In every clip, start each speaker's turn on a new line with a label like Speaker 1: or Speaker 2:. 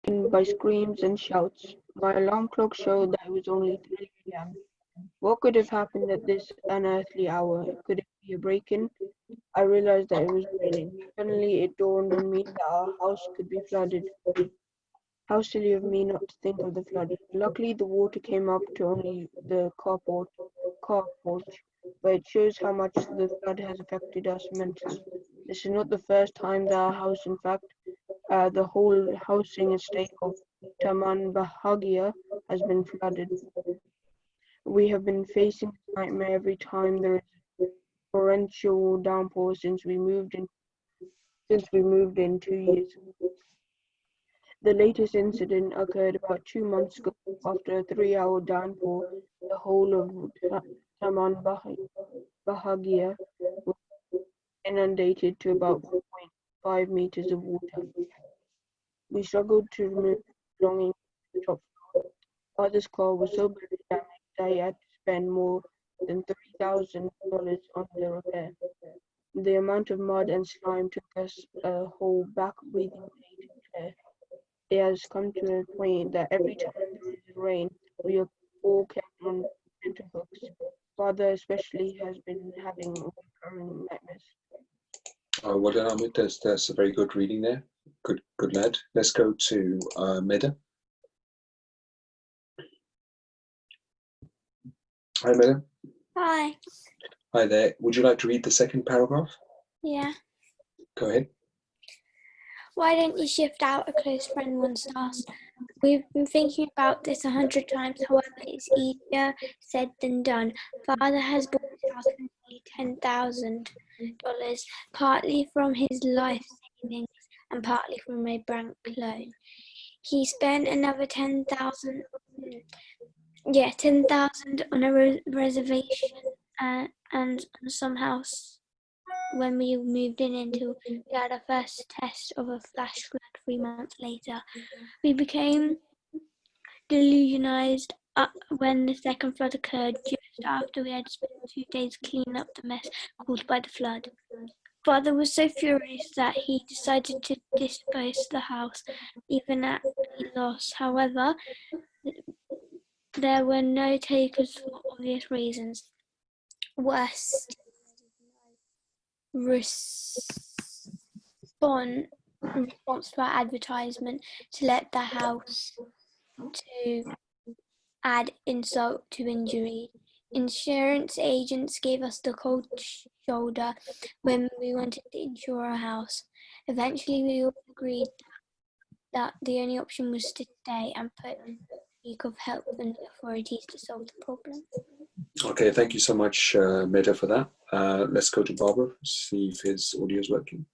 Speaker 1: awakened by screams and shouts. My alarm clock showed that it was only 3 a.m. What could have happened at this unearthly hour? Could it be a break-in? I realized that it was raining. Suddenly it dawned on me that our house could be flooded. How silly of me not to think of the flood. Luckily the water came up to only the carport, but it shows how much the flood has affected us mentally. This is not the first time that our house, in fact, the whole housing estate of Taman Bahagia has been flooded. We have been facing this nightmare every time there is torrential downpour since we moved in 2 years ago. The latest incident occurred about 2 months ago. After a 3-hour downpour, the whole of Taman Bahagia was inundated to about 4.5 meters of water. We struggled to remove belongings to the top floor. Father's car was so badly damaged that he had to spend more than $3,000 on the repair. The amount of mud and slime took us a whole back-breathing day to clear. It has come to a point that every time there is rain, we are all kept on tenterhooks. Father especially has been having recurring nightmares.
Speaker 2: Well done, Ahmed. That's a very good reading there. Good lad. Let's go to Meda. Hi, Meda.
Speaker 3: Hi.
Speaker 2: Hi there. Would you like to read the second paragraph?
Speaker 3: Yeah.
Speaker 2: Go ahead.
Speaker 3: Why don't you shift out? A close friend once asked. We've been thinking about this 100 times. However, it's easier said than done. Father has bought his house for nearly $10,000, partly from his life savings and partly from a bank loan. He spent another $10,000 on a reservation and on some house. When we moved in we had our first test of a flash flood 3 months later. We became delusionized when the second flood occurred, just after we had spent 2 days cleaning up the mess caused by the flood. Father was so furious that he decided to dispose the house, even at a loss. However, there were no takers for obvious reasons. Worst response to our advertisement to let the house, to add insult to injury. Insurance agents gave us the cold shoulder when we wanted to insure our house. Eventually we all agreed that the only option was to stay and seek of help and authorities to solve the problem.
Speaker 2: Okay, thank you so much, Meda, for that. Let's go to Barbara, see if his audio is working.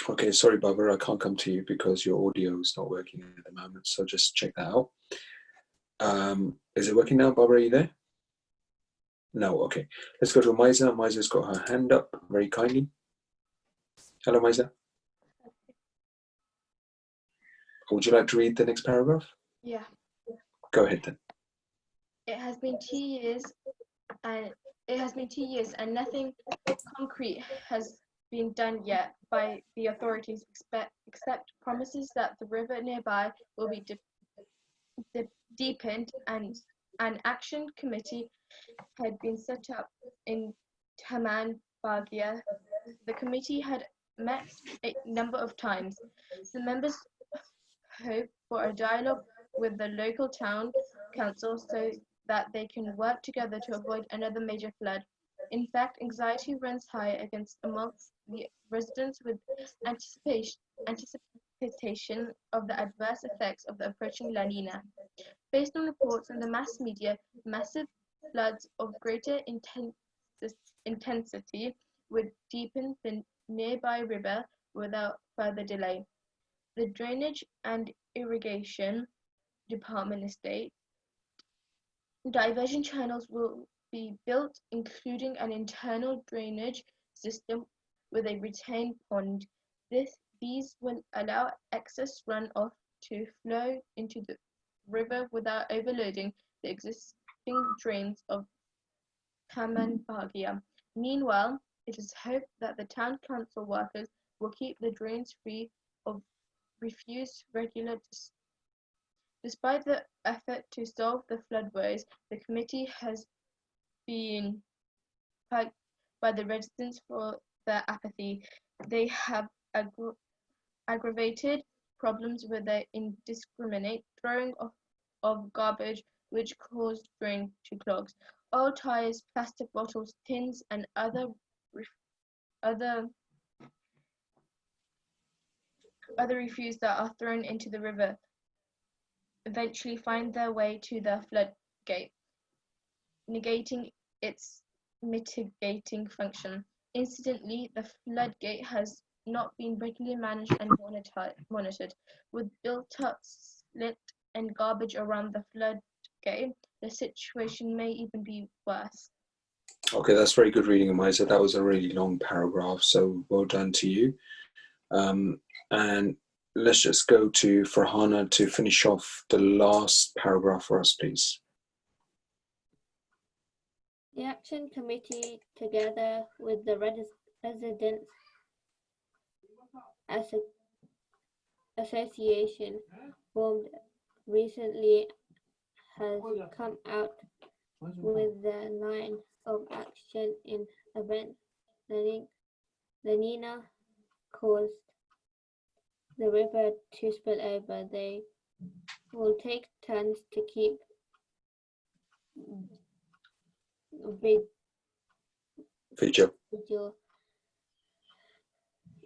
Speaker 2: Okay, sorry, Barbara, I can't come to you because your audio is not working at the moment, so just check that out. Is it working now, Barbara? Are you there? No, okay. Let's go to Maisa. Maisa's got her hand up very kindly. Hello, Maisa. Would you like to read the next paragraph?
Speaker 4: Yeah.
Speaker 2: Go ahead then.
Speaker 4: It has been 2 years and nothing concrete has been done yet by the authorities except promises that the river nearby will be deepened, and an action committee had been set up in Taman Bagia. The committee had met a number of times. The members hoped for a dialogue with the local town council so that they can work together to avoid another major flood. In fact, anxiety runs high amongst the residents with anticipation of the adverse effects of the approaching La Nina. Based on reports in the mass media, massive floods of greater intensity would deepen the nearby river without further delay. The Drainage and Irrigation Department states diversion channels will be built, including an internal drainage system with a retained pond. These will allow excess runoff to flow into the river without overloading the existing drains of Taman Bahagia. Meanwhile, it is hoped that the town council workers will keep the drains free of refuse regular. Despite the effort to solve the floodways, the committee has been plagued by the residents for their apathy. They have aggravated problems with their indiscriminate throwing of garbage, which caused drains to clog. Old tires, plastic bottles, tins, and other refuse that are thrown into the river eventually find their way to the floodgate, negating its mitigating function. Incidentally, the floodgate has not been regularly managed and monitored. With built-up slit and garbage around the floodgate, the situation may even be worse.
Speaker 2: Okay, that's very good reading, Amisa. That was a really long paragraph, so well done to you. And let's just go to Farhana to finish off the last paragraph for us, please.
Speaker 5: The Action Committee, together with the Residents Association formed recently, has come out with the line of action in event La Nina caused the river to spill over. They will take turns to keep
Speaker 2: Vigil.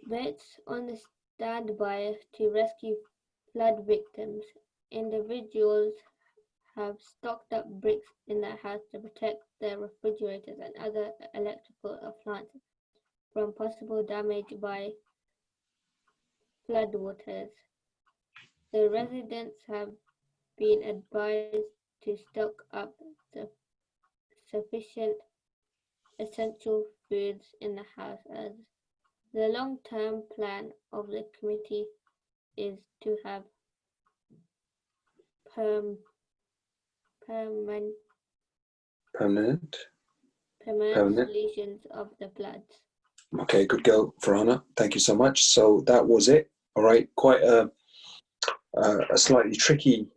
Speaker 5: Vets on the standby to rescue flood victims. Individuals have stocked up bricks in their house to protect their refrigerators and other electrical appliances from possible damage by floodwaters. The residents have been advised to stock up sufficient essential foods in the house, as the long-term plan of the committee is to have permanent solutions of the floods.
Speaker 2: Okay, good girl, Farhana. Thank you so much. So that was it. All right, quite a slightly tricky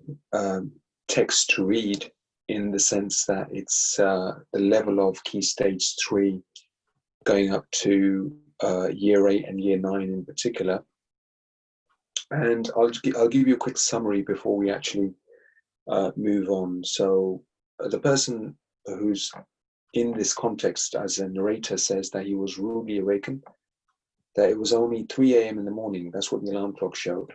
Speaker 2: text to read, in the sense that it's the level of Key Stage 3 going up to Year 8 and Year 9 in particular. And I'll give you a quick summary before we actually move on. So the person who's in this context as a narrator says that he was rudely awakened, that it was only 3 a.m. in the morning. That's what the alarm clock showed.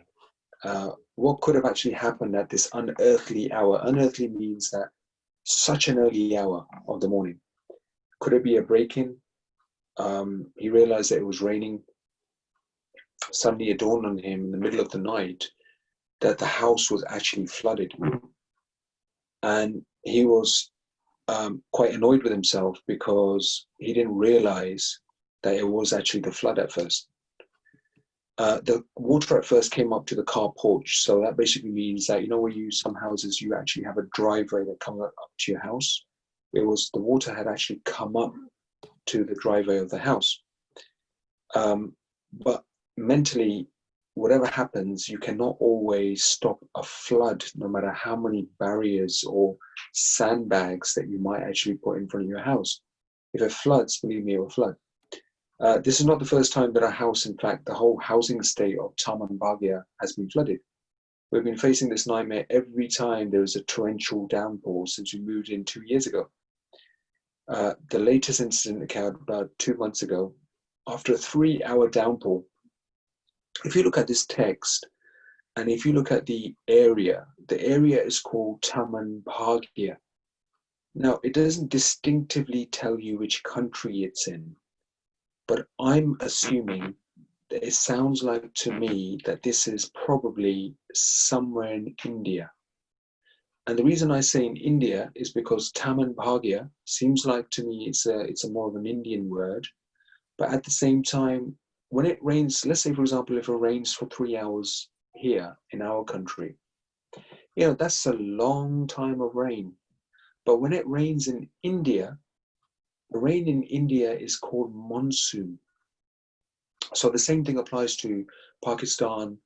Speaker 2: What could have actually happened at this unearthly hour? Unearthly means that such an early hour of the morning. Could it be a break-in? He realized that it was raining. Suddenly it dawned on him in the middle of the night that the house was actually flooded. And he was quite annoyed with himself because he didn't realize that it was actually the flood at first. The water at first came up to the car porch. So that basically means that, you know, where some houses, you actually have a driveway that comes up to your house. The water had actually come up to the driveway of the house. But mentally, whatever happens, you cannot always stop a flood, no matter how many barriers or sandbags that you might actually put in front of your house. If it floods, believe me, it will flood. This is not the first time that a house, in fact, the whole housing estate of Taman Bahagia has been flooded. We've been facing this nightmare every time there is a torrential downpour since we moved in 2 years ago. The latest incident occurred about 2 months ago. After a 3-hour downpour, if you look at this text, and if you look at the area is called Taman Bahagia. Now, it doesn't distinctively tell you which country it's in, but I'm assuming that it sounds like to me that this is probably somewhere in India. And the reason I say in India is because Taman Bahagia seems like to me it's a more of an Indian word, but at the same time, when it rains, let's say for example, if it rains for 3 hours here in our country, you know, that's a long time of rain. But when it rains in India, The rain in India is called monsoon. So the same thing applies to Pakistan,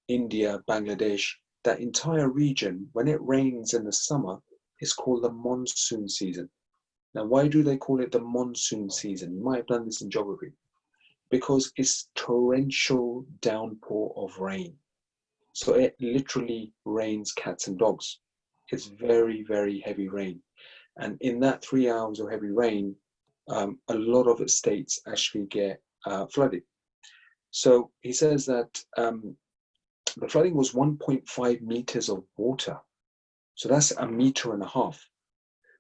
Speaker 2: India, Bangladesh. That entire region, when it rains in the summer, is called the monsoon season. Now, why do they call it the monsoon season? You might have done this in geography. Because it's torrential downpour of rain. So it literally rains cats and dogs. It's very, very heavy rain. And in that 3 hours of heavy rain, a lot of estates actually get flooded. So he says that the flooding was 1.5 meters of water. So that's 1.5 meters.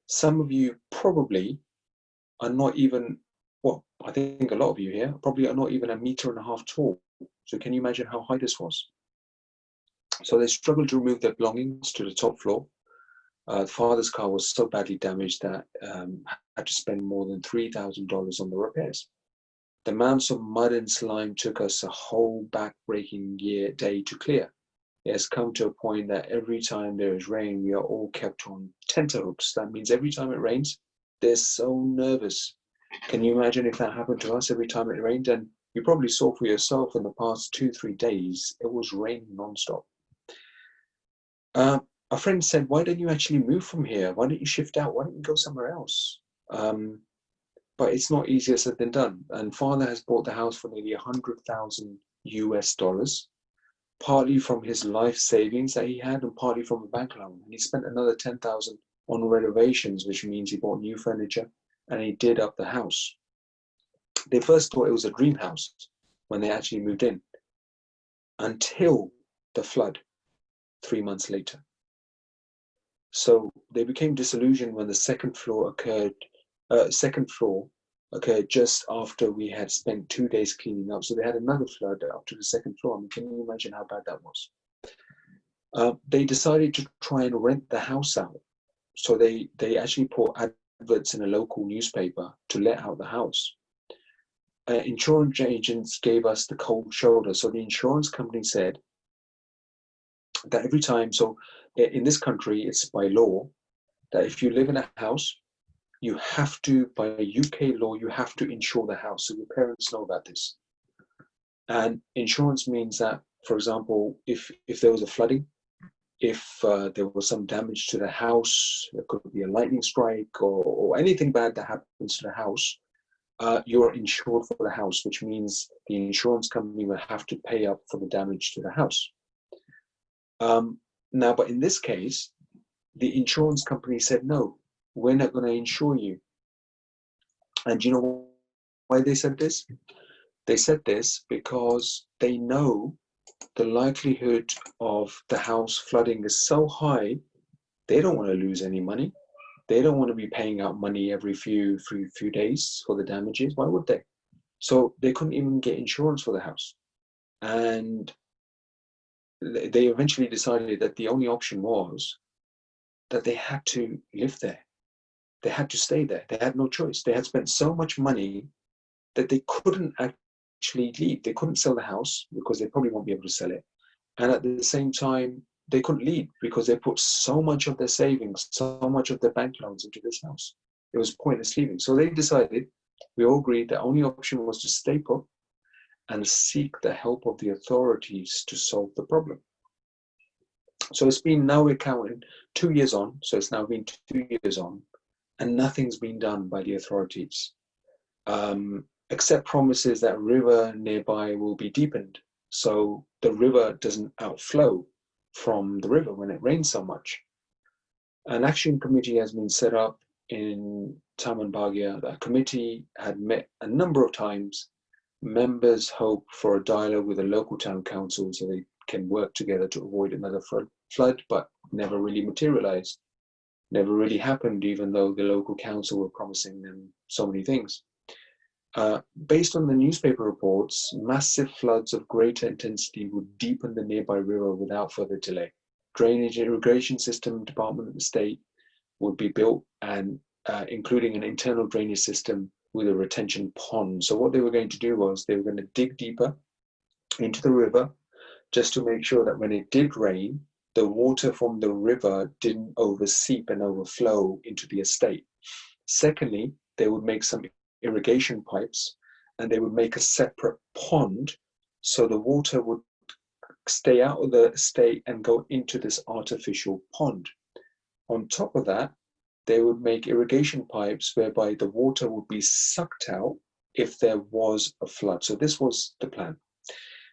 Speaker 2: Some of you probably are not even, well, I think a lot of you here probably are not even 1.5 meters tall. So can you imagine how high this was? So they struggled to remove their belongings to the top floor. The father's car was so badly damaged that had to spend more than $3,000 on the repairs. The amounts of mud and slime took us a whole back-breaking day to clear. It has come to a point that every time there is rain, we are all kept on tenterhooks. That means every time it rains, they're so nervous. Can you imagine if that happened to us every time it rained? And you probably saw for yourself in the past 2-3 days, it was raining non-stop. A friend said, why don't you actually move from here? Why don't you shift out? Why don't you go somewhere else? But it's not easier said than done. And father has bought the house for nearly $100,000, partly from his life savings that he had and partly from a bank loan. And he spent another $10,000 on renovations, which means he bought new furniture and he did up the house. They first thought it was a dream house when they actually moved in, until the flood 3 months later. So they became disillusioned when the second floor occurred just after we had spent 2 days cleaning up. So they had another flood up to the second floor. I mean, can you imagine how bad that was? They decided to try and rent the house out. So they actually put adverts in a local newspaper to let out the house. Insurance agents gave us the cold shoulder. So the insurance company said that every time, so in this country, it's by law that if you live in a house, you have to, by UK law, you have to insure the house. So your parents know about this. And insurance means that, for example, if there was a flooding, if there was some damage to the house, there could be a lightning strike or anything bad that happens to the house, you're insured for the house, which means the insurance company will have to pay up for the damage to the house. Now, but in this case, the insurance company said, no, we're not going to insure you. And do you know why they said this? They said this because they know the likelihood of the house flooding is so high, they don't want to lose any money. They don't want to be paying out money every few days for the damages. Why would they? So they couldn't even get insurance for the house. And they eventually decided that the only option was that they had to live there. They had to stay there. They had no choice. They had spent so much money that they couldn't actually leave. They couldn't sell the house because they probably won't be able to sell it. And at the same time, they couldn't leave because they put so much of their savings, so much of their bank loans into this house. It was pointless leaving. So they decided, we all agreed, the only option was to stay put and seek the help of the authorities to solve the problem. So it's been, now we're counting 2 years on, so it's now been 2 years on, and nothing's been done by the authorities, except promises that river nearby will be deepened, so the river doesn't outflow from the river when it rains so much. An action committee has been set up in Taman Bagia. That committee had met a number of times. Members hope for a dialogue with the local town council so they can work together to avoid another flood, but never really materialized. Never really happened, even though the local council were promising them so many things. Based on the newspaper reports, massive floods of greater intensity would deepen the nearby river without further delay. Drainage irrigation system department of the state would be built, and including an internal drainage system with a retention pond. So what they were going to do was they were going to dig deeper into the river just to make sure that when it did rain, the water from the river didn't overseep and overflow into the estate. Secondly, they would make some irrigation pipes, and they would make a separate pond so the water would stay out of the estate and go into this artificial pond. On top of that, they would make irrigation pipes whereby the water would be sucked out if there was a flood. So this was the plan.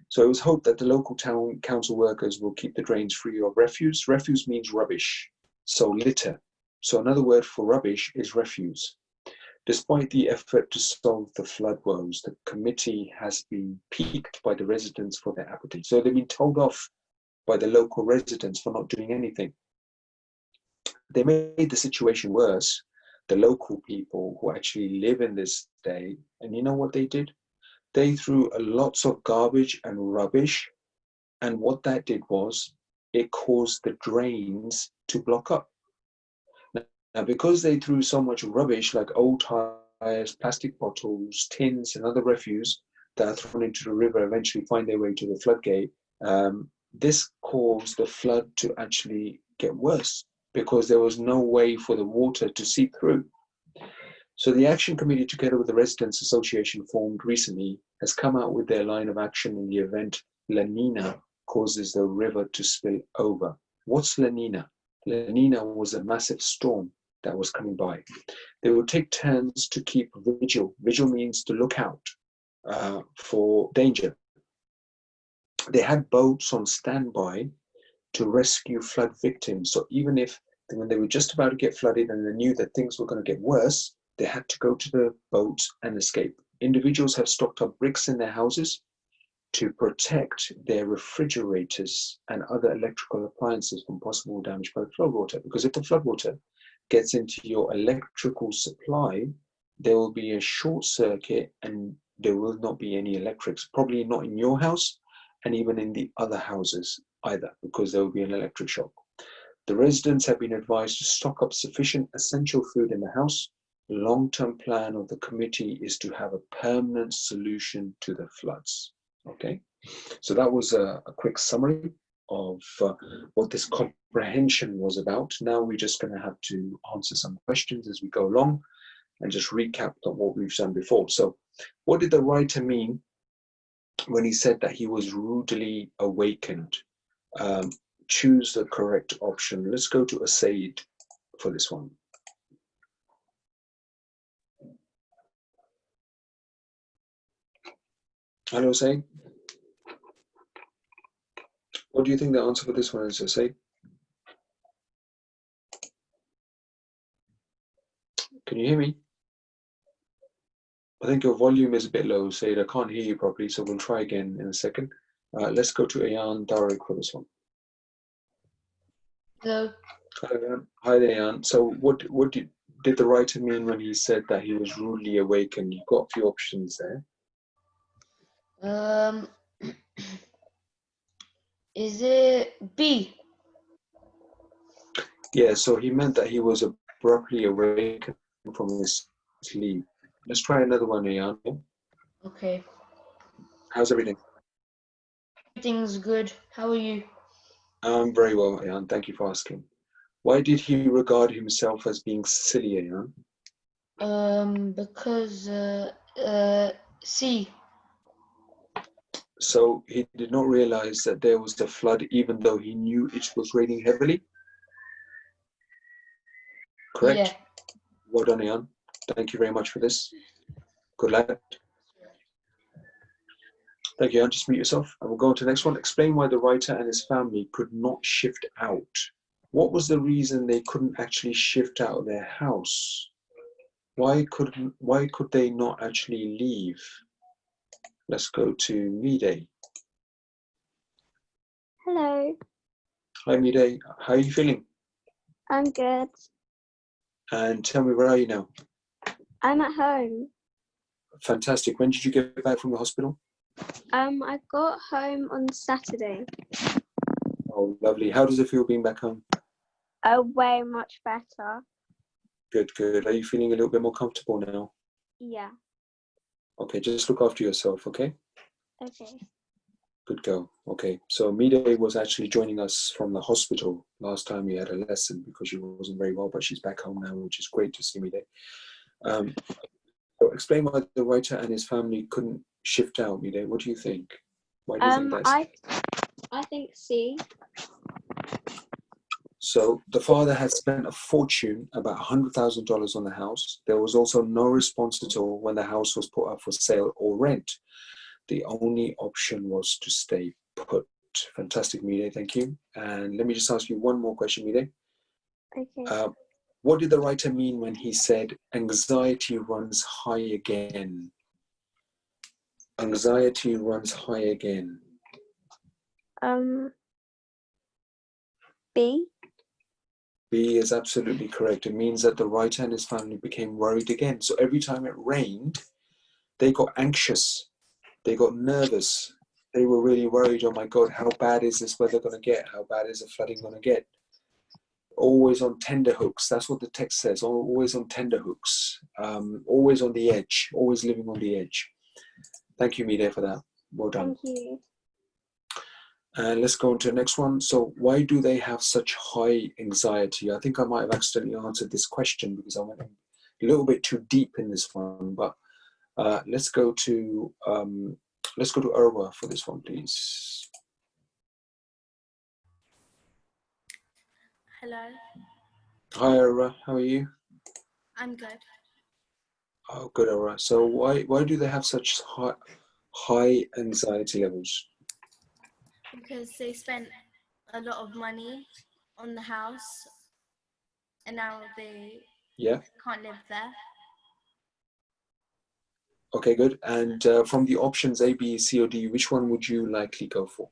Speaker 2: So it was hoped that the local town council workers will keep the drains free of refuse. Refuse means rubbish, so litter. So another word for rubbish is refuse. Despite the effort to solve the flood woes, the committee has been piqued by the residents for their apathy. So they've been told off by the local residents for not doing anything. They made the situation worse, the local people who actually live in this day, and you know what they did? They threw lots of garbage and rubbish, and what that did was it caused the drains to block up. Now, because they threw so much rubbish like old tires, plastic bottles, tins, and other refuse that are thrown into the river, eventually find their way to the floodgate, this caused the flood to actually get worse because there was no way for the water to seep through. So the Action Committee, together with the Residents Association formed recently, has come out with their line of action in the event La Nina causes the river to spill over. What's La Nina? La Nina was a massive storm that was coming by. They would take turns to keep vigil. Vigil means to look out for danger. They had boats on standby to rescue flood victims. So even if when they were just about to get flooded and they knew that things were going to get worse, they had to go to the boats and escape. Individuals have stocked up bricks in their houses to protect their refrigerators and other electrical appliances from possible damage by the floodwater. Because if the floodwater gets into your electrical supply, there will be a short circuit and there will not be any electrics, probably not in your house and even in the other houses either, because there will be an electric shock. The residents have been advised to stock up sufficient essential food in the house. The long-term plan of the committee is to have a permanent solution to the floods. Okay, so that was a quick summary of what this comprehension was about. Now we're just going to have to answer some questions as we go along and just recap on what we've done before. So what did the writer mean when he said that he was rudely awakened? Choose the correct option. Let's go to Said for this one. Hello, Said. What do you think the answer for this one is, Said? Can you hear me? I think your volume is a bit low, Said. I can't hear you properly, so we'll try again in a second. Let's go to Ayan Tariq for this one.
Speaker 4: Hello.
Speaker 2: Hi there, Ayan. So what did the writer mean when he said that he was rudely awakened? You've got a few options there.
Speaker 4: Is it B?
Speaker 2: Yeah, so he meant that he was abruptly awakened from his sleep. Let's try another one, Ayan.
Speaker 4: Okay.
Speaker 2: How's everything?
Speaker 4: Everything's good. How are you?
Speaker 2: I'm very well, Ayan. Thank you for asking. Why did he regard himself as being silly, Ayan?
Speaker 4: Because C.
Speaker 2: So he did not realize that there was a flood even though he knew it was raining heavily? Correct?
Speaker 4: Yeah.
Speaker 2: Well done, Ayan. Thank you very much for this. Good lad. Thank you, Ayan. Just mute yourself. And we'll go on to the next one. Explain why the writer and his family could not shift out. What was the reason they couldn't actually shift out of their house? Why could they not actually leave? Let's go to Midday.
Speaker 3: Hello,
Speaker 2: Hi, Midday. How are you feeling?
Speaker 3: I'm good.
Speaker 2: And tell me, where are you now?
Speaker 3: I'm at home.
Speaker 2: Fantastic. When did you get back from the hospital?
Speaker 3: I got home on Saturday.
Speaker 2: Oh, lovely. How does it feel being back home?
Speaker 3: Way much better.
Speaker 2: Good, good. Are you feeling a little bit more comfortable now?
Speaker 3: Yeah.
Speaker 2: Okay, just look after yourself, okay?
Speaker 3: Okay.
Speaker 2: Good girl. Okay, so Midday was actually joining us from the hospital last time we had a lesson because she wasn't very well, but she's back home now, which is great to see Midday. So explain why the writer and his family couldn't shift out, Mide. What do you think? Why do you think that's?
Speaker 3: I think C.
Speaker 2: So the father had spent a fortune, about $100,000 on the house. There was also no response at all when the house was put up for sale or rent. The only option was to stay put. Fantastic, Mide, thank you. And let me just ask you one more question, Mide.
Speaker 3: Okay.
Speaker 2: What did the writer mean when he said, anxiety runs high again? Anxiety runs high again.
Speaker 3: B.
Speaker 2: B is absolutely correct. It means that the writer and his family became worried again. So every time it rained, they got anxious. They got nervous. They were really worried, oh my God, how bad is this weather going to get? How bad is the flooding going to get? Always on tenterhooks. That's what the text says. Always on tenterhooks. Always on the edge. Always living on the edge. Thank you, Mide, for that. Well done.
Speaker 3: Thank you.
Speaker 2: And let's go on to the next one. So why do they have such high anxiety? I think I might have accidentally answered this question because I went a little bit too deep in this one. But let's go to Urwa for this one, please.
Speaker 6: Hello.
Speaker 2: Hi, Urwa. How are you?
Speaker 6: I'm good.
Speaker 2: Oh, good, Urwa. So why do they have such high anxiety levels?
Speaker 6: Because they spent a lot of money on the house and now they can't live there.
Speaker 2: Okay, good. And from the options A, B, C, or D, which one would you likely go for?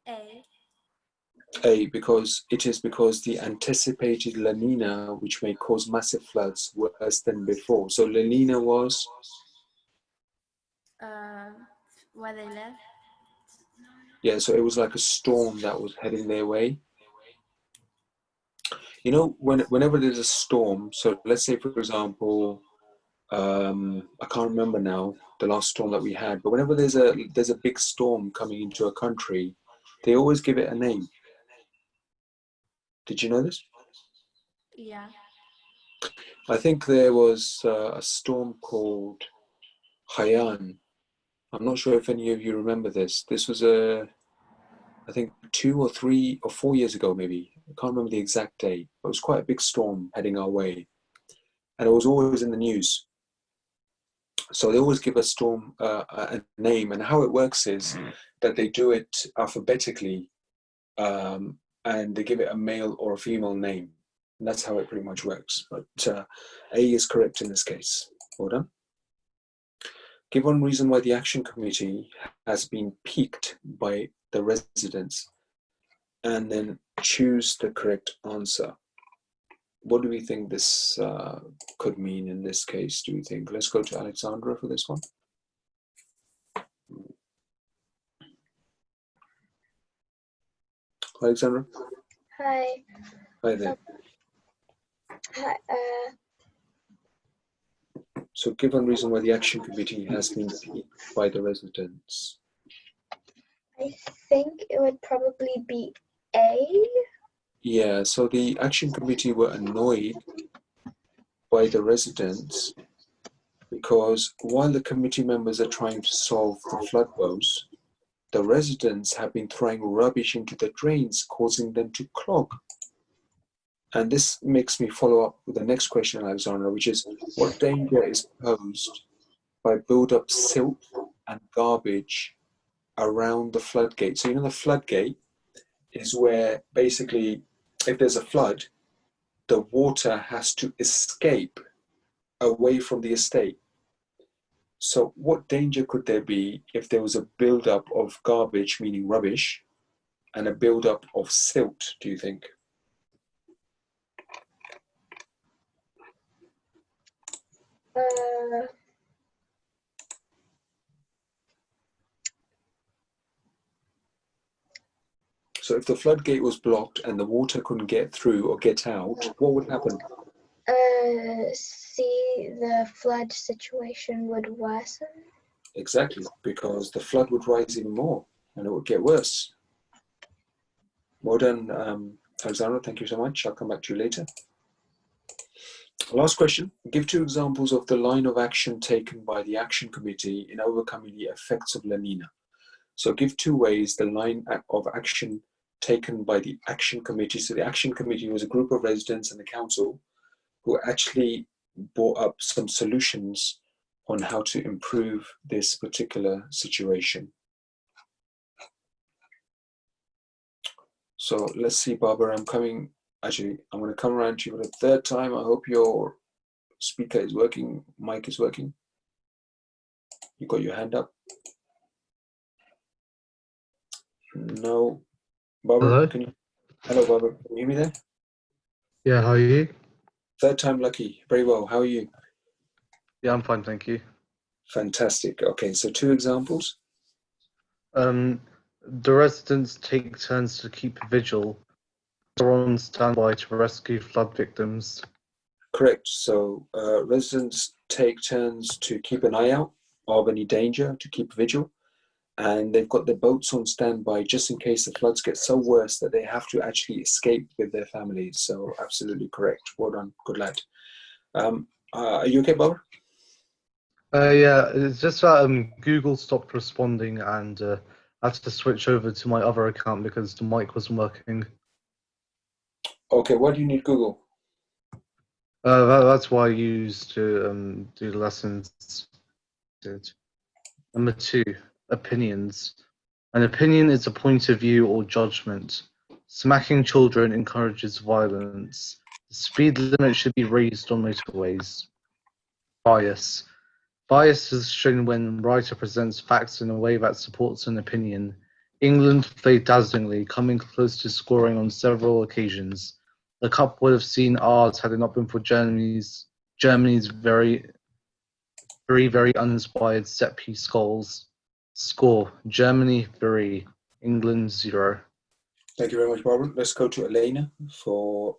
Speaker 6: A.
Speaker 2: A, because the anticipated La Nina, which may cause massive floods, worse than before. So La Nina was?
Speaker 6: Where they live.
Speaker 2: Yeah, so it was like a storm that was heading their way. You know, whenever there's a storm, so let's say, for example, I can't remember now the last storm that we had, but whenever there's a big storm coming into a country, they always give it a name. Did you know this?
Speaker 6: Yeah.
Speaker 2: I think there was a storm called Haiyan. I'm not sure if any of you remember this. This was I think 2 or 3 or 4 years ago, maybe. I can't remember the exact date. It was quite a big storm heading our way. And it was always in the news. So they always give a storm a name. And how it works is that they do it alphabetically and they give it a male or a female name. And that's how it pretty much works. But A is correct in this case. Well done. Give one reason why the action committee has been piqued by the residents, and then choose the correct answer. What do we think this could mean in this case, do we think? Let's go to Alexandra for this one. Alexandra?
Speaker 7: Hi.
Speaker 2: Hi there.
Speaker 7: Hi.
Speaker 2: So give one reason why the action committee has been piqued by the residents.
Speaker 7: I think it would probably be A.
Speaker 2: Yeah, so the action committee were annoyed by the residents because while the committee members are trying to solve the flood woes, the residents have been throwing rubbish into the drains, causing them to clog. And this makes me follow up with the next question, Alexandra, which is, what danger is posed by build-up silt and garbage around the floodgate? So you know the floodgate is where basically, if there's a flood, the water has to escape away from the estate. So what danger could there be if there was a build-up of garbage, meaning rubbish, and a build-up of silt, do you think? So if the floodgate was blocked and the water couldn't get through or get out, what would happen?
Speaker 7: C, the flood situation would worsen.
Speaker 2: Exactly, because the flood would rise even more and it would get worse. Well done, Alexandra, thank you so much. I'll come back to you later. Last question. Give 2 examples of the line of action taken by the Action Committee in overcoming the effects of La Nina. So give 2 ways the line of action taken by the Action Committee. So the Action Committee was a group of residents and the council who actually brought up some solutions on how to improve this particular situation. So let's see, Barbara, I'm going to come around to you for the 3rd time. I hope your speaker is working, mic is working. You got your hand up? No. Barbara,
Speaker 8: Hello?
Speaker 2: Hello, Barbara, can you hear me there?
Speaker 8: Yeah, how are you?
Speaker 2: 3rd time lucky. Very well. How are you?
Speaker 8: Yeah, I'm fine, thank you.
Speaker 2: Fantastic. Okay, so 2 examples.
Speaker 8: The residents take turns to keep vigil. They're on standby to rescue flood victims.
Speaker 2: Correct. So residents take turns to keep an eye out of any danger, to keep vigil. And they've got their boats on standby just in case the floods get so worse that they have to actually escape with their families. So absolutely correct. Well done. Good lad. Are you okay, Barbara?
Speaker 8: Yeah, it's just that Google stopped responding and I had to switch over to my other account because the mic wasn't working.
Speaker 2: Okay, what do you need Google?
Speaker 8: That's why I used to do the lessons. Number 2, opinions. An opinion is a point of view or judgment. Smacking children encourages violence. The speed limit should be raised on motorways. Bias. Bias is shown when the writer presents facts in a way that supports an opinion. England played dazzlingly, coming close to scoring on several occasions. The cup would have seen ours had it not been for Germany's very uninspired set-piece goals. Score: Germany 3, England 0.
Speaker 2: Thank you very much, Barbara. Let's go to Elena for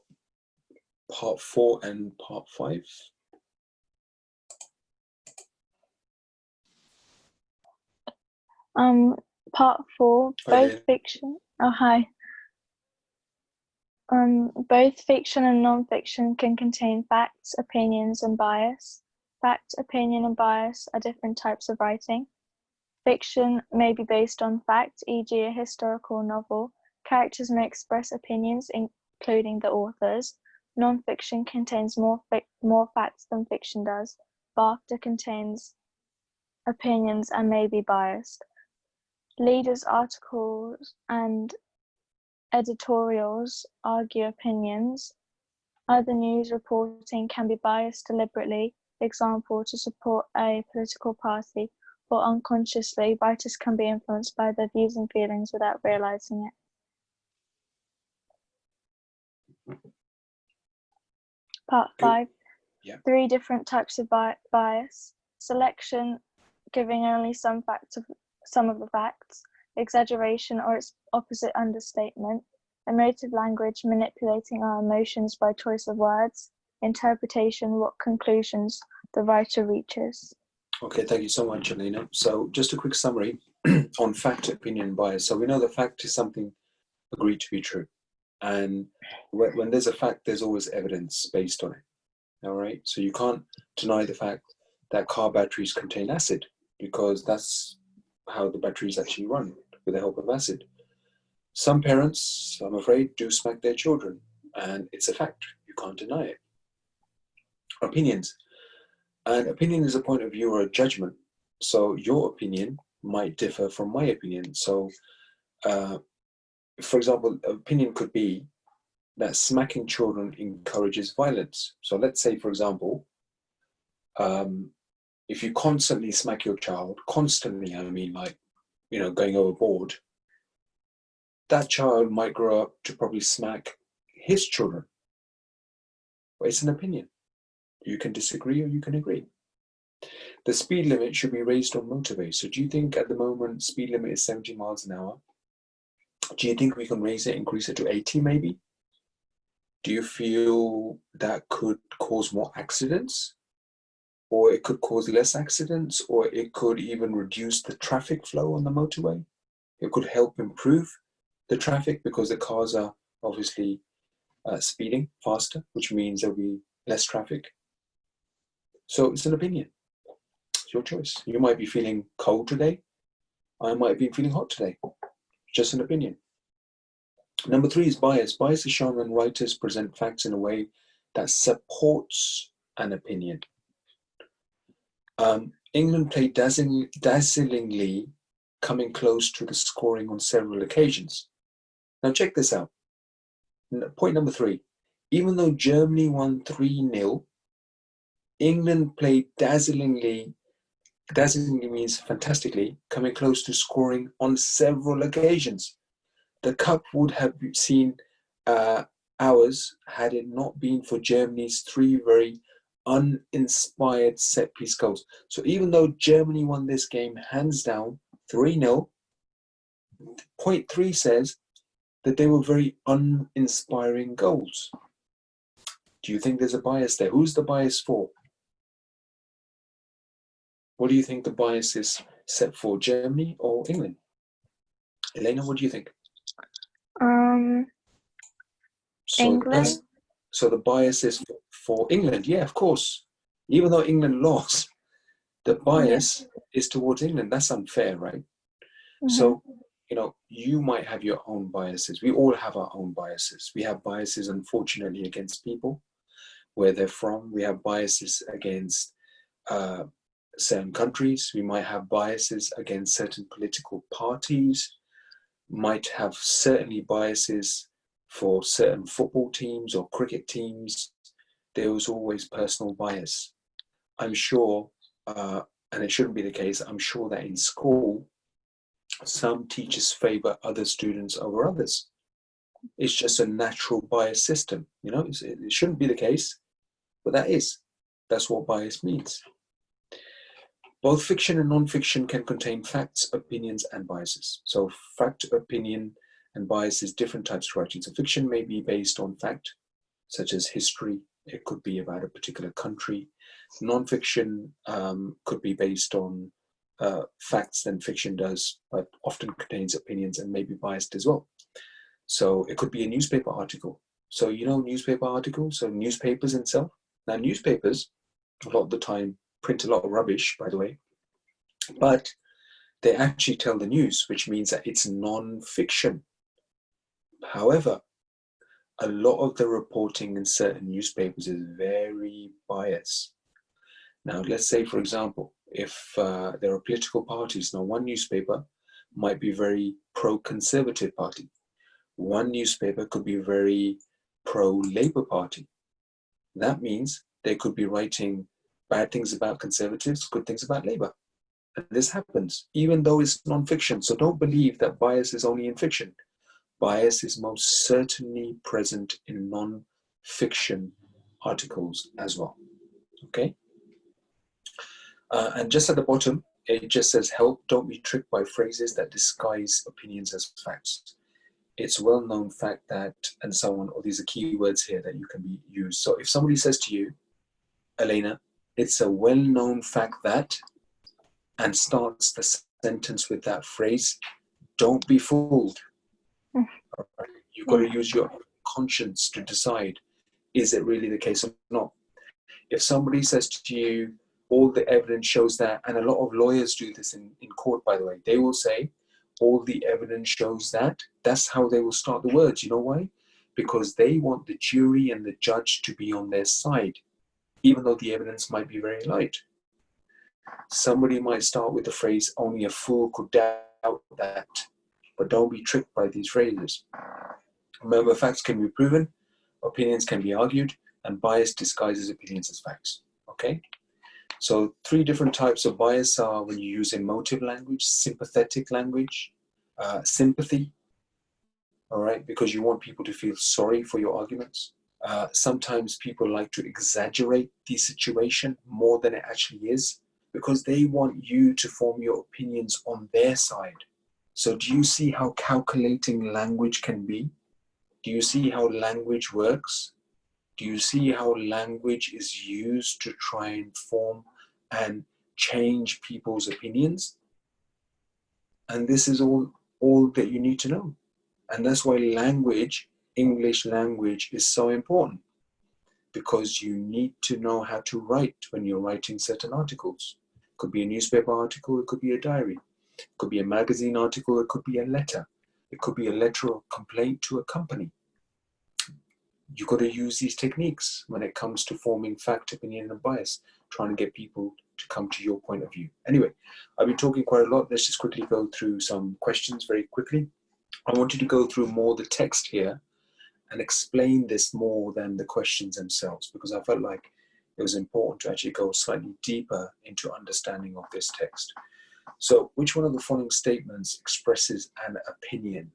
Speaker 2: part 4 and part 5.
Speaker 9: Part 4, both fiction. Oh, hi. Both fiction and non-fiction can contain facts, opinions, and bias. Fact, opinion, and bias are different types of writing. Fiction may be based on fact, e.g. a historical novel. Characters may express opinions, including the authors. Non-fiction contains more facts than fiction does. Laughter contains opinions and may be biased. Leaders' articles and editorials argue opinions. Other news reporting can be biased deliberately, example, to support a political party, or unconsciously, writers can be influenced by their views and feelings without realizing it. Part 5.
Speaker 2: Yeah.
Speaker 9: 3 different types of bias. Selection, giving only some of the facts. Exaggeration or its opposite, understatement. Emotive language, manipulating our emotions by choice of words. Interpretation, what conclusions the writer reaches.
Speaker 2: Okay, thank you so much, Elena. So just a quick summary on fact, opinion, bias. So we know the fact is something agreed to be true. And when there's a fact, there's always evidence based on it. All right, so you can't deny the fact that car batteries contain acid, because that's how the batteries actually run, with the help of acid. Some parents, I'm afraid, do smack their children, and it's a fact. You can't deny it. Opinions. An opinion is a point of view or a judgment. So your opinion might differ from my opinion. So, for example, opinion could be that smacking children encourages violence. So let's say, for example, if you constantly smack your child, constantly, I mean like, going overboard, that child might grow up to probably smack his children. But it's an opinion. You can disagree or you can agree. The speed limit should be raised on motorways. So do you think at the moment speed limit is 70 miles an hour? Do you think we can increase it to 80 maybe? Do you feel that could cause more accidents? Or it could cause less accidents? Or it could even reduce the traffic flow on the motorway? It could help improve the traffic because the cars are obviously speeding faster, which means there'll be less traffic. So it's an opinion. It's your choice. You might be feeling cold today. I might be feeling hot today. Just an opinion. Number 3 is bias. Bias is shown when writers present facts in a way that supports an opinion. England played dazzlingly, coming close to the scoring on several occasions. Now check this out. Point number 3. Even though Germany won 3-0, England played dazzlingly means fantastically, coming close to scoring on several occasions. The cup would have seen ours had it not been for Germany's 3 very uninspired set-piece goals. So even though Germany won this game hands down 3-0, point 3 says that they were very uninspiring goals. Do you think there's a bias there? Who's the bias for? What do you think the bias is set for, Germany or England? Elena, what do you think?
Speaker 9: England.
Speaker 2: So the bias is for England. Yeah, of course. Even though England lost, the bias is towards England. That's unfair, right? So, you know, you might have your own biases. We all have our own biases. We have biases, unfortunately, against people, where they're from. We have biases against certain countries. We might have biases against certain political parties. Might have certainly biases for certain football teams or cricket teams. There was always personal bias. I'm sure, and it shouldn't be the case, I'm sure that in school, some teachers favor other students over others. It's just a natural bias system. You know, it shouldn't be the case, but that's what bias means. Both fiction and non-fiction can contain facts, opinions, and biases. So fact, opinion, and bias is different types of writing. So fiction may be based on fact, such as history. It could be about a particular country. Non-fiction could be based on facts than fiction does, but often contains opinions and may be biased as well. So it could be a newspaper article. So you know newspaper articles, so newspapers itself. Now newspapers, a lot of the time, print a lot of rubbish, by the way, but they actually tell the news, which means that it's non-fiction. However, a lot of the reporting in certain newspapers is very biased. Now, let's say, for example, if there are political parties, now one newspaper might be very pro-Conservative Party. One newspaper could be very pro-Labour Party. That means they could be writing bad things about Conservatives, good things about Labour. And this happens, even though it's non-fiction. So don't believe that bias is only in fiction. Bias is most certainly present in non-fiction articles as well. Okay? And just at the bottom, it just says, help, don't be tricked by phrases that disguise opinions as facts. It's a well-known fact that, and so on, or these are keywords here that you can be used. So if somebody says to you, Elena, it's a well-known fact that, and starts the sentence with that phrase, don't be fooled. You've got to use your conscience to decide, is it really the case or not? If somebody says to you, all the evidence shows that, and a lot of lawyers do this in court, by the way, they will say, all the evidence shows that. That's how they will start the words. You know why? Because they want the jury and the judge to be on their side, even though the evidence might be very light. Somebody might start with the phrase, only a fool could doubt that. But don't be tricked by these phrases. Remember, facts can be proven, opinions can be argued, and bias disguises opinions as facts. Okay? So 3 different types of bias are when you use emotive language, sympathetic language, sympathy, all right, because you want people to feel sorry for your arguments. Sometimes people like to exaggerate the situation more than it actually is, because they want you to form your opinions on their side. So do you see how calculating language can be? Do you see how language works? Do you see how language is used to try and form and change people's opinions? And this is all that you need to know. And that's why language, English language, is so important. because you need to know how to write when you're writing certain articles. It could be a newspaper article, it could be a diary, it could be a magazine article, it could be a letter, it could be a letter of complaint to a company. You've got to use these techniques when it comes to forming fact, opinion, and bias, trying to get people to come to your point of view. Anyway, I've been talking quite a lot. Let's just quickly go through some questions very quickly. I want you to go through more the text here and explain this more than the questions themselves, because I felt like it was important to actually go slightly deeper into understanding of this text. So, which one of the following statements expresses an opinion?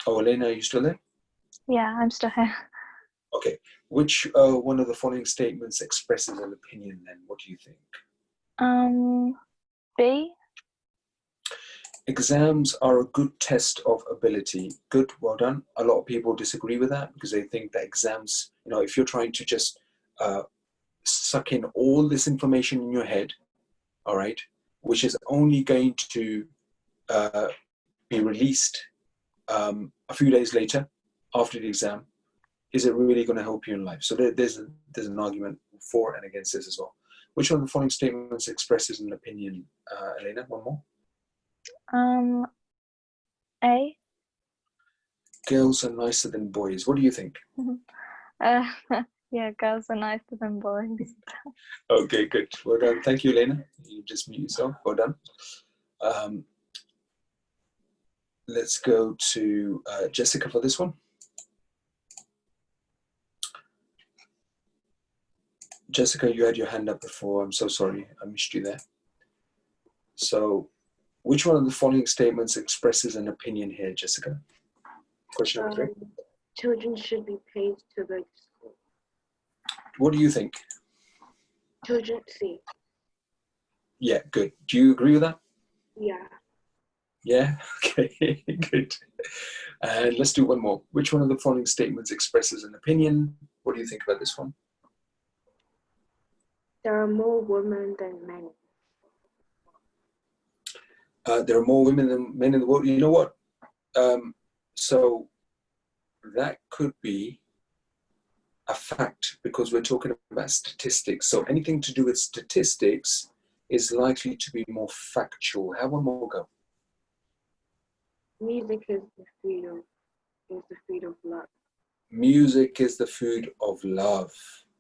Speaker 2: Elena, are you still there?
Speaker 9: Yeah, I'm still here.
Speaker 2: Okay. Which one of the following statements expresses an opinion then? What do you think?
Speaker 9: B.
Speaker 2: Exams are a good test of ability. Good, well done. A lot of people disagree with that because they think that exams, you know, if you're trying to just suck in all this information in your head, all right, which is only going to be released a few days later after the exam, is it really going to help you in life? So there's an argument for and against this as well. Which one of the following statements expresses an opinion? Elena, one more.
Speaker 9: A.
Speaker 2: Girls are nicer than boys. What do you think?
Speaker 9: Yeah, girls are nicer than boys.
Speaker 2: Okay, good. Well done. Thank you, Elena. You just mute yourself. Well done. Let's go to Jessica for this one. Jessica, you had your hand up before. I'm so sorry. I missed you there. So, which one of the following statements expresses an opinion here, Jessica? Question number 3.
Speaker 1: Children should be paid to go to school.
Speaker 2: What do you think?
Speaker 1: Children, see.
Speaker 2: Yeah, good. Do you agree with that?
Speaker 1: Yeah.
Speaker 2: Yeah? Okay, good. And let's do one more. Which one of the following statements expresses an opinion? What do you think about this one?
Speaker 1: There are more women than men.
Speaker 2: There are more women than men in the world. You know what? So that could be a fact because we're talking about statistics. So anything to do with statistics is likely to be more factual. Have one more go.
Speaker 1: Music is the food of love.
Speaker 2: Music is the food of love.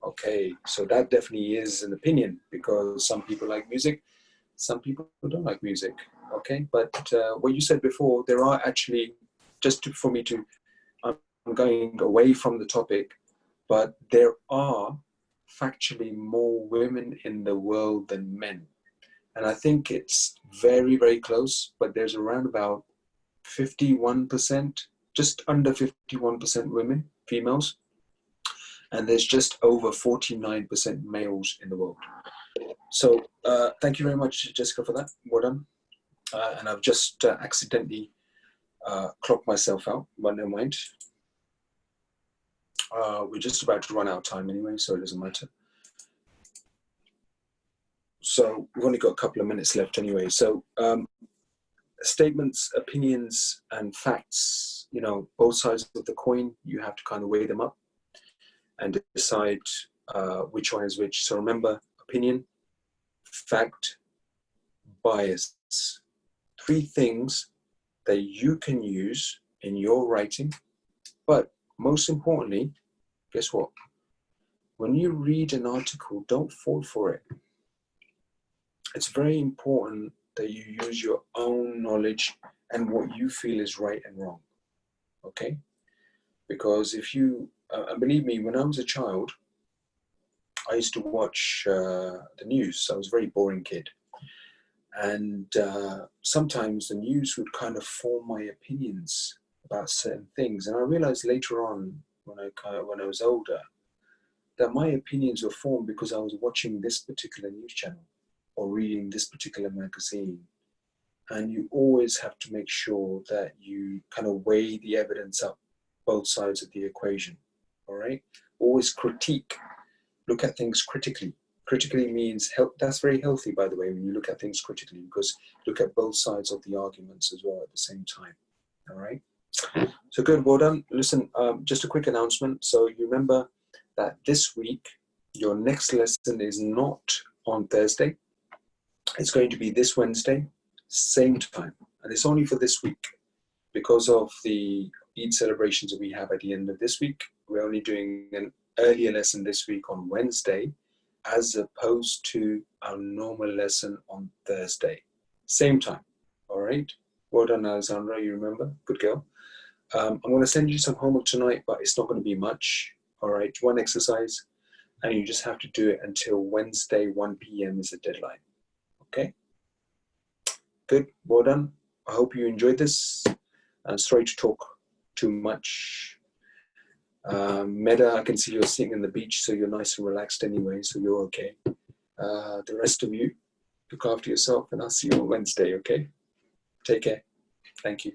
Speaker 2: Okay, so that definitely is an opinion because some people like music, some people don't like music. Okay, but what you said before, there are actually, for me to, I'm going away from the topic, but there are factually more women in the world than men. And I think it's very, very close, but there's around about 51%, just under 51% women, females. And there's just over 49% males in the world. So thank you very much, Jessica, for that. Well done. And I've just accidentally clocked myself out, but never mind. We're just about to run out of time anyway, so it doesn't matter. So we've only got a couple of minutes left anyway. So statements, opinions, and facts, you know, both sides of the coin, you have to kind of weigh them up and decide which one is which. So remember, opinion, fact, bias. 3 things that you can use in your writing, but most importantly, guess what? When you read an article, don't fall for it. It's very important that you use your own knowledge and what you feel is right and wrong, okay? Because if you, and believe me, when I was a child, I used to watch the news. I was a very boring kid. And sometimes the news would kind of form my opinions about certain things. And I realized later on, when I was older, that my opinions were formed because I was watching this particular news channel or reading this particular magazine. And you always have to make sure that you kind of weigh the evidence up, both sides of the equation, all right? Always critique, look at things critically. Critically means, that's very healthy, by the way, when you look at things critically, because look at both sides of the arguments as well at the same time, all right? So good, well done. Listen, just a quick announcement. So you remember that this week, your next lesson is not on Thursday. It's going to be this Wednesday, same time. And it's only for this week. Because of the Eid celebrations that we have at the end of this week, we're only doing an earlier lesson this week on Wednesday, as opposed to our normal lesson on Thursday. Same time, all right? Well done, Alessandra, you remember? Good girl. I'm going to send you some homework tonight, but it's not going to be much, all right? One exercise, and you just have to do it until Wednesday, 1 p.m. is the deadline, okay? Good, well done. I hope you enjoyed this. Sorry to talk too much. Meda, I can see you're sitting on the beach, so you're nice and relaxed anyway, so you're okay. The rest of you, look after yourself, and I'll see you on Wednesday, okay? Take care. Thank you.